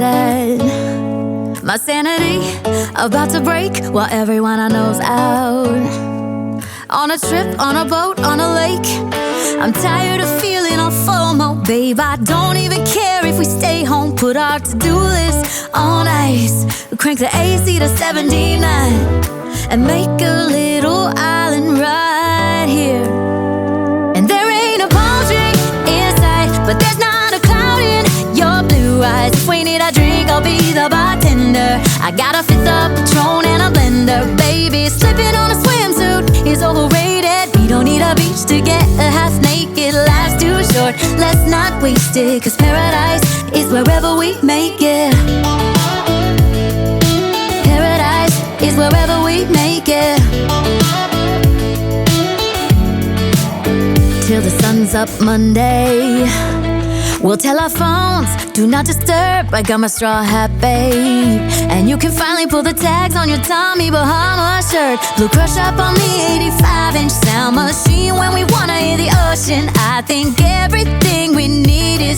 sunset. My sanity about to break while everyone I know's out. On a trip, on a boat, on a lake. I'm tired of feeling all FOMO, babe. I don't even care if we stay home. Put our to-do list on ice. Crank the AC to 79 and make a little island right here. And there ain't a palm tree in sight, but there's not a cloud in your blue eyes. If we need a drink, I'll be the bartender. I got a fifth of Patron and a blender. Baby, slipping on a swimsuit is overrated. We don't need a beach to get half naked. Life's too short, let's not waste it. Cause paradise is wherever we make it. Paradise is wherever we make it. Till the sun's up Monday, we'll tell our phones, do not disturb. I got my straw hat, babe. And you can finally pull the tags on your Tommy Bahama shirt. Blue crush up on the 85-inch sound machine. When we wanna hear the ocean, I think everything we need is